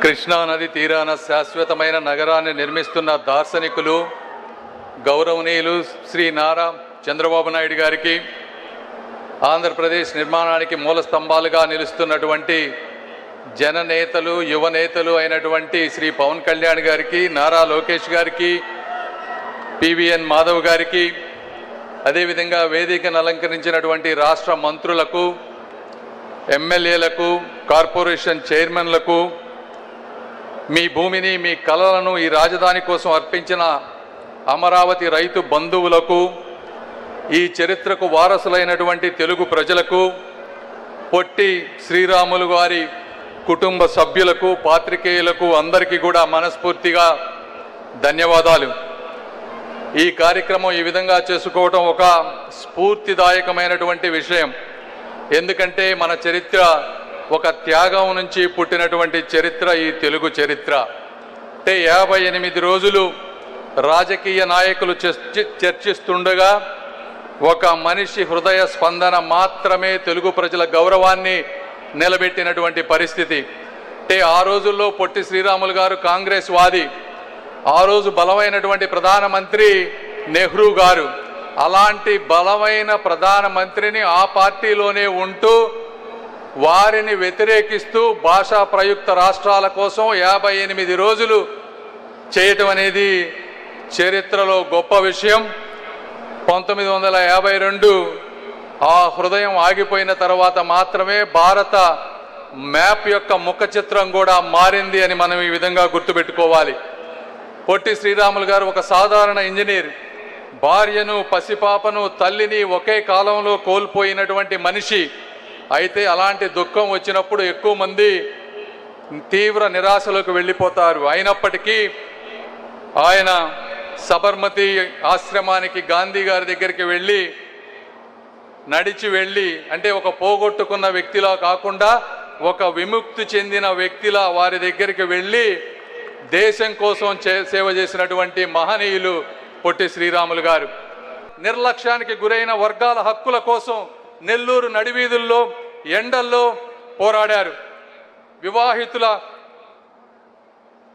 కృష్ణా నది తీరాన శాశ్వతమైన నగరాన్ని నిర్మిస్తున్న దార్శనికులు గౌరవనీయులు శ్రీ నారా చంద్రబాబు నాయుడు గారికి, ఆంధ్రప్రదేశ్ నిర్మాణానికి మూల స్తంభాలుగా నిలుస్తున్నటువంటి జననేతలు యువనేతలు అయినటువంటి శ్రీ పవన్ కళ్యాణ్ గారికి, నారా లోకేష్ గారికి, పివిఎన్ మాధవ్ గారికి, అదేవిధంగా వేదికను అలంకరించినటువంటి రాష్ట్ర మంత్రులకు, ఎమ్మెల్యేలకు, కార్పొరేషన్ చైర్మన్లకు, మీ భూమిని మీ కలలను ఈ రాజధాని కోసం అర్పించిన అమరావతి రైతు బంధువులకు, ఈ చరిత్రకు వారసులైనటువంటి తెలుగు ప్రజలకు, పొట్టి శ్రీరాములు గారి కుటుంబ సభ్యులకు, పాత్రికేయులకు అందరికీ కూడా మనస్ఫూర్తిగా ధన్యవాదాలు. ఈ కార్యక్రమం ఈ విధంగా చేసుకోవటం ఒక స్ఫూర్తిదాయకమైనటువంటి విషయం. ఎందుకంటే మన చరిత్ర ఒక త్యాగం నుంచి పుట్టినటువంటి చరిత్ర ఈ తెలుగు చరిత్ర. అంటే 58 రోజులు రాజకీయ నాయకులు చర్చిస్తుండగా ఒక మనిషి హృదయ స్పందన మాత్రమే తెలుగు ప్రజల గౌరవాన్ని నిలబెట్టినటువంటి పరిస్థితి. అంటే ఆ రోజుల్లో పొట్టి శ్రీరాములు గారు కాంగ్రెస్ వాది, ఆ రోజు బలమైనటువంటి ప్రధానమంత్రి నెహ్రూ గారు. అలాంటి బలమైన ప్రధానమంత్రిని ఆ పార్టీలోనే ఉంటూ వారిని వ్యతిరేకిస్తూ భాషా ప్రయుక్త రాష్ట్రాల కోసం 58 రోజులు చేయటం అనేది చరిత్రలో గొప్ప విషయం. 1952 ఆ హృదయం ఆగిపోయిన తర్వాత మాత్రమే భారత మ్యాప్ యొక్క ముఖ చిత్రం కూడా మారింది అని మనం ఈ విధంగా గుర్తుపెట్టుకోవాలి. పొట్టి శ్రీరాములు గారు ఒక సాధారణ ఇంజనీర్, భార్యను, పసిపాపను, తల్లిని ఒకే కాలంలో కోల్పోయినటువంటి మనిషి. అయితే అలాంటి దుఃఖం వచ్చినప్పుడు ఎక్కువ మంది తీవ్ర నిరాశలోకి వెళ్ళిపోతారు. అయినప్పటికీ ఆయన సబర్మతి ఆశ్రమానికి గాంధీ గారి దగ్గరికి వెళ్ళి, నడిచి వెళ్ళి, అంటే ఒక పోగొట్టుకున్న వ్యక్తిలా కాకుండా ఒక విముక్తి చెందిన వ్యక్తిలా వారి దగ్గరికి వెళ్ళి దేశం కోసం సేవ చేసినటువంటి మహనీయులు పొట్టి శ్రీరాములు గారు. నిర్లక్ష్యానికి గురైన వర్గాల హక్కుల కోసం నెల్లూరు నడివీధుల్లో ఎండల్లో పోరాడారు. వివాహితుల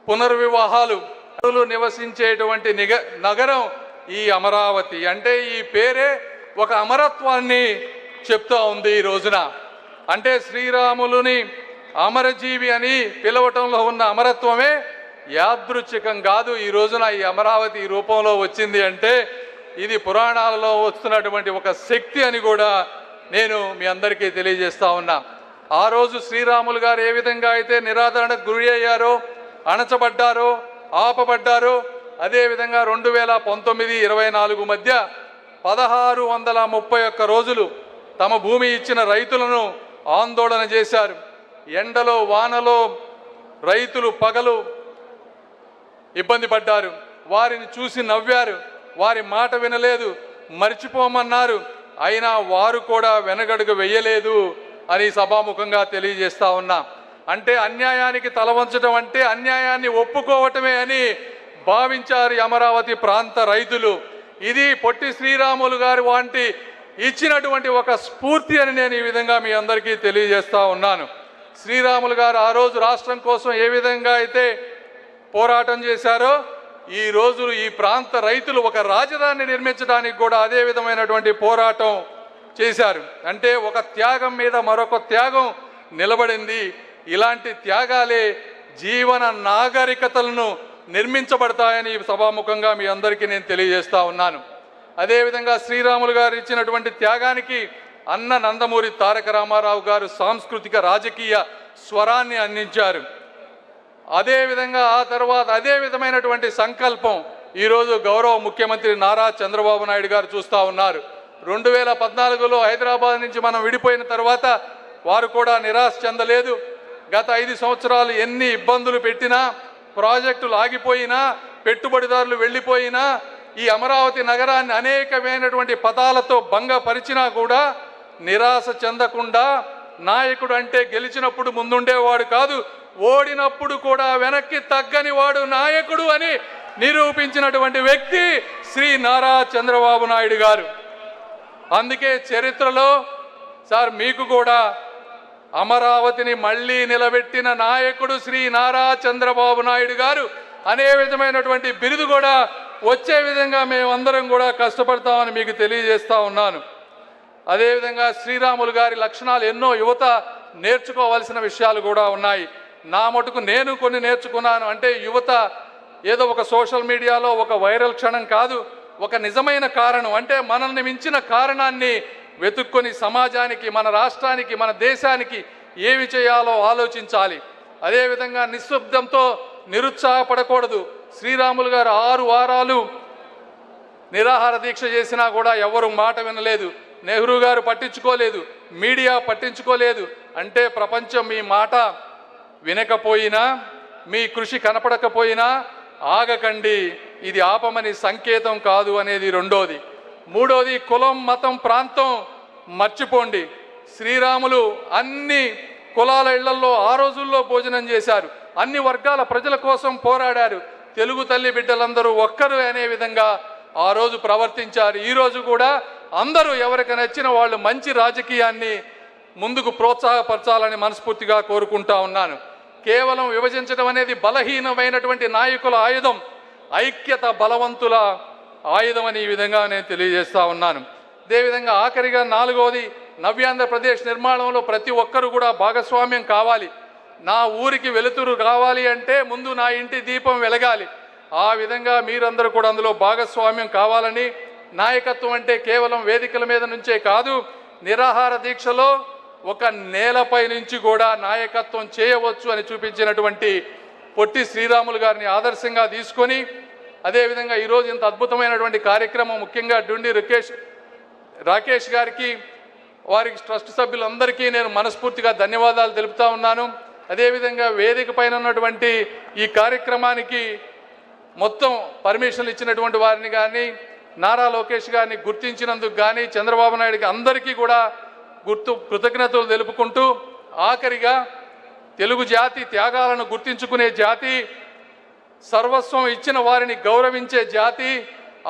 పునర్వివాహాలు నివసించేటువంటి నగరం ఈ అమరావతి. అంటే ఈ పేరే ఒక అమరత్వాన్ని చెప్తా ఉంది ఈ రోజున. అంటే శ్రీరాములుని అమరజీవి అని పిలవటంలో ఉన్న అమరత్వమే యాదృచ్ఛికం కాదు. ఈ రోజున ఈ అమరావతి ఈ రూపంలో వచ్చింది అంటే ఇది పురాణాలలో వస్తున్నటువంటి ఒక శక్తి అని కూడా నేను మీ అందరికీ తెలియజేస్తా ఉన్నా. ఆ రోజు శ్రీరాములు గారు ఏ విధంగా అయితే నిరాదరణకు గురి అయ్యారో, అణచబడ్డారో, ఆపబడ్డారో, అదేవిధంగా 2019-24 మధ్య 1631 రోజులు తమ భూమి ఇచ్చిన రైతులను ఆందోళన చేశారు. ఎండలో వానలో రైతులు పగలు ఇబ్బంది పడ్డారు. వారిని చూసి నవ్వారు, వారి మాట వినలేదు, మర్చిపోమన్నారు. అయినా వారు కూడా వెనగడుగు వెయ్యలేదు అని సభాముఖంగా తెలియజేస్తా ఉన్నా. అంటే అన్యాయానికి తలవంచడం అంటే అన్యాయాన్ని ఒప్పుకోవటమే అని భావించారు అమరావతి ప్రాంత రైతులు. ఇది పొట్టి శ్రీరాములు గారు వంటి ఇచ్చినటువంటి ఒక స్ఫూర్తి అని నేను ఈ విధంగా మీ అందరికీ తెలియజేస్తా ఉన్నాను. శ్రీరాములు గారు ఆ రోజు రాష్ట్రం కోసం ఏ విధంగా అయితే పోరాటం చేశారో, ఈ రోజు ఈ ప్రాంత రైతులు ఒక రాజధాని నిర్మించడానికి కూడా అదే విధమైనటువంటి పోరాటం చేశారు. అంటే ఒక త్యాగం మీద మరొక త్యాగం నిలబడింది. ఇలాంటి త్యాగాలే జీవన నాగరికతలను నిర్మించబడతాయని సభాముఖంగా మీ అందరికీ నేను తెలియజేస్తా ఉన్నాను. అదేవిధంగా శ్రీరాములు గారు ఇచ్చినటువంటి త్యాగానికి అన్న నందమూరి తారక రామారావు గారు సాంస్కృతిక రాజకీయ స్వరాన్ని అందించారు. అదేవిధంగా ఆ తర్వాత అదే విధమైనటువంటి సంకల్పం ఈరోజు గౌరవ ముఖ్యమంత్రి నారా చంద్రబాబు నాయుడు గారు చూస్తూ ఉన్నారు. 2014లో హైదరాబాద్ నుంచి మనం విడిపోయిన తర్వాత వారు కూడా నిరాశ చెందలేదు. గత 5 సంవత్సరాలు ఎన్ని ఇబ్బందులు పెట్టినా, ప్రాజెక్టులు ఆగిపోయినా, పెట్టుబడిదారులు వెళ్ళిపోయినా, ఈ అమరావతి నగరాన్ని అనేకమైనటువంటి పదాలతో భంగపరిచినా కూడా నిరాశ చెందకుండా, నాయకుడు అంటే గెలిచినప్పుడు ముందుండేవాడు కాదు, ఓడినప్పుడు కూడా వెనక్కి తగ్గని వాడు నాయకుడు అని నిరూపించినటువంటి వ్యక్తి శ్రీ నారా చంద్రబాబు నాయుడు గారు. అందుకే చరిత్రలో సార్ మీకు కూడా అమరావతిని మళ్ళీ నిలబెట్టిన నాయకుడు శ్రీ నారా చంద్రబాబు నాయుడు గారు అనే విధమైనటువంటి బిరుదు కూడా వచ్చే విధంగా మేమందరం కూడా కష్టపడతామని మీకు తెలియజేస్తా ఉన్నాను. అదేవిధంగా శ్రీరాములు గారి లక్షణాలు ఎన్నో యువత నేర్చుకోవాల్సిన విషయాలు కూడా ఉన్నాయి. నా మటుకు నేను కొన్ని నేర్చుకున్నాను. అంటే యువత ఏదో ఒక సోషల్ మీడియాలో ఒక వైరల్ క్షణం కాదు, ఒక నిజమైన కారణం, అంటే మనల్ని మించిన కారణాన్ని వెతుక్కొని సమాజానికి, మన రాష్ట్రానికి, మన దేశానికి ఏమి చేయాలో ఆలోచించాలి. అదేవిధంగా నిశ్శబ్దంతో నిరుత్సాహపడకూడదు. శ్రీరాములు గారు 6 వారాలు నిరాహార దీక్ష చేసినా కూడా ఎవరు మాట వినలేదు. నెహ్రూ గారు పట్టించుకోలేదు, మీడియా పట్టించుకోలేదు. అంటే ప్రపంచం మీ మాట వినకపోయినా, మీ కృషి కనపడకపోయినా ఆగకండి, ఇది ఆపమని సంకేతం కాదు అనేది రెండోది. మూడోది, కులం, మతం, ప్రాంతం మర్చిపోండి. శ్రీరాములు అన్ని కులాల ఇళ్లలో ఆ రోజుల్లో భోజనం చేశారు, అన్ని వర్గాల ప్రజల కోసం పోరాడారు. తెలుగు తల్లి బిడ్డలందరూ ఒక్కరు అనే విధంగా ఆ రోజు ప్రవర్తించారు. ఈరోజు కూడా అందరూ ఎవరికి నచ్చిన వాళ్ళు మంచి రాజకీయాన్ని ముందుకు ప్రోత్సాహపరచాలని మనస్ఫూర్తిగా కోరుకుంటా ఉన్నాను. కేవలం విభజించడం అనేది బలహీనమైనటువంటి నాయకుల ఆయుధం, ఐక్యత బలవంతుల ఆయుధం అని ఈ విధంగా నేను తెలియజేస్తా ఉన్నాను. అదేవిధంగా ఆఖరిగా 4వది, నవ్యాంధ్రప్రదేశ్ నిర్మాణంలో ప్రతి ఒక్కరూ కూడా భాగస్వామ్యం కావాలి. నా ఊరికి వెలుతురు కావాలి అంటే ముందు నా ఇంటి దీపం వెలగాలి. ఆ విధంగా మీరందరూ కూడా అందులో భాగస్వామ్యం కావాలని, నాయకత్వం అంటే కేవలం వేదికల మీద నుంచే కాదు, నిరాహార దీక్షలో ఒక నేలపై నుంచి కూడా నాయకత్వం చేయవచ్చు అని చూపించినటువంటి పొట్టి శ్రీరాములు గారిని ఆదర్శంగా తీసుకొని, అదేవిధంగా ఈరోజు ఇంత అద్భుతమైనటువంటి కార్యక్రమం ముఖ్యంగా డుండి రాకేష్ గారికి, వారికి ట్రస్ట్ సభ్యులందరికీ నేను మనస్ఫూర్తిగా ధన్యవాదాలు తెలుపుతా ఉన్నాను. అదేవిధంగా వేదిక పైన ఉన్నటువంటి ఈ కార్యక్రమానికి మొత్తం పర్మిషన్లు ఇచ్చినటువంటి వారిని కానీ, నారా లోకేష్ గారిని గుర్తించినందుకు కానీ, చంద్రబాబు నాయుడుకి అందరికీ కూడా కృతజ్ఞతలు తెలుపుకుంటూ, ఆఖరిగా తెలుగు జాతి త్యాగాలను గుర్తించుకునే జాతి, సర్వస్వం ఇచ్చిన వారిని గౌరవించే జాతి.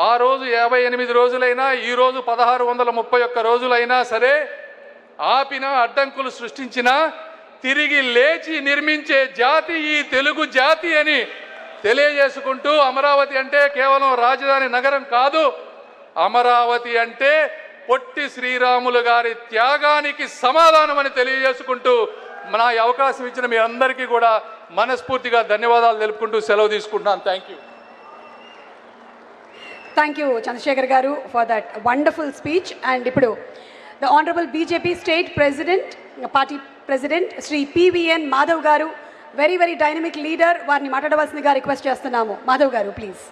ఆ రోజు 58 రోజులైనా, ఈరోజు 1631 రోజులైనా సరే ఆపిన, అడ్డంకులు సృష్టించినా తిరిగి లేచి నిర్మించే జాతి ఈ తెలుగు జాతి అని తెలియజేసుకుంటూ, అమరావతి అంటే కేవలం రాజధాని నగరం కాదు, అమరావతి అంటే పొట్టి శ్రీరాములు గారి త్యాగానికి సమాధానం అని తెలియజేసుకుంటూ, నా అవకాశం ఇచ్చిన మీ అందరికీ కూడా మనస్ఫూర్తిగా ధన్యవాదాలు తెలుపుకుంటూ సెలవు తీసుకుంటున్నాను. Thank you Chandrashekhar garu for that wonderful speech. And ఇప్పుడు the honourable BJP state president, party president Shri PVN Madhav garu, very dynamic leader, వారిని మాట్లాడవలసిందిగా రిక్వెస్ట్ చేస్తున్నాము. మాధవ్ గారు ప్లీజ్.